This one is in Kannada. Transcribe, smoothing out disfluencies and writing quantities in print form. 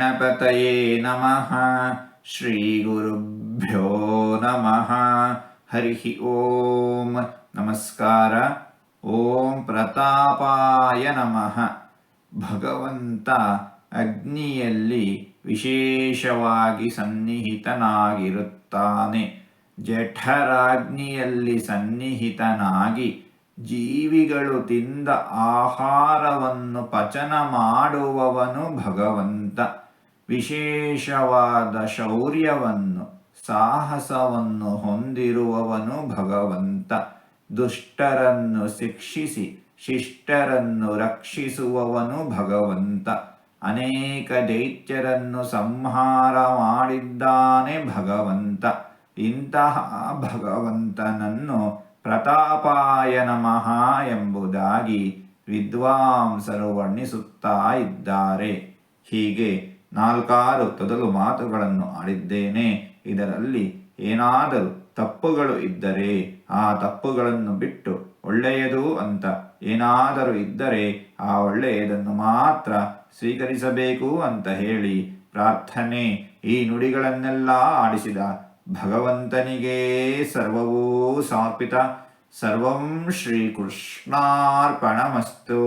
ಗಣಪತಯೇ ನಮಃ. ಶ್ರೀ ಗುರುಭ್ಯೋ ನಮಃ. ಹರಿ ಓಂ. ನಮಸ್ಕಾರ. ಓಂ ಪ್ರತಾಪಾಯ ನಮಃ. ಭಗವಂತ ಅಗ್ನಿಯಲ್ಲಿ ವಿಶೇಷವಾಗಿ ಸನ್ನಿಹಿತನಾಗಿರುತ್ತಾನೆ. ಜಠರಾಗ್ನಿಯಲ್ಲಿ ಸನ್ನಿಹಿತನಾಗಿ ಜೀವಿಗಳು ತಿಂದ ಆಹಾರವನ್ನು ಪಚನ ಮಾಡುವವನು ಭಗವಂತ. ವಿಶೇಷವಾದ ಶೌರ್ಯವನ್ನು ಸಾಹಸವನ್ನು ಹೊಂದಿರುವವನು ಭಗವಂತ. ದುಷ್ಟರನ್ನು ಶಿಕ್ಷಿಸಿ ಶಿಷ್ಟರನ್ನು ರಕ್ಷಿಸುವವನು ಭಗವಂತ. ಅನೇಕ ದೈತ್ಯರನ್ನು ಸಂಹಾರ ಮಾಡಿದ್ದಾನೆ ಭಗವಂತ. ಇಂತಹ ಭಗವಂತನನ್ನು ಪ್ರತಾಪಾಯ ನಮಃ ಎಂಬುದಾಗಿ ವಿದ್ವಾಂಸರು ವರ್ಣಿಸುತ್ತಾ ಇದ್ದಾರೆ. ಹೀಗೆ 4 ತೊದಲು ಮಾತುಗಳನ್ನು ಆಡಿದ್ದೇನೆ. ಇದರಲ್ಲಿ ಏನಾದರೂ ತಪ್ಪುಗಳು ಇದ್ದರೆ ಆ ತಪ್ಪುಗಳನ್ನು ಬಿಟ್ಟು ಒಳ್ಳೆಯದು ಅಂತ ಏನಾದರೂ ಇದ್ದರೆ ಆ ಒಳ್ಳೆಯದನ್ನು ಮಾತ್ರ ಸ್ವೀಕರಿಸಬೇಕು ಅಂತ ಹೇಳಿ ಪ್ರಾರ್ಥನೆ. ಈ ನುಡಿಗಳನ್ನೆಲ್ಲ ಆಡಿಸಿದ ಭಗವಂತನಿಗೇ ಸರ್ವವೂ ಸಮರ್ಪಿತ. ಸರ್ವಂ ಶ್ರೀಕೃಷ್ಣಾರ್ಪಣಮಸ್ತು.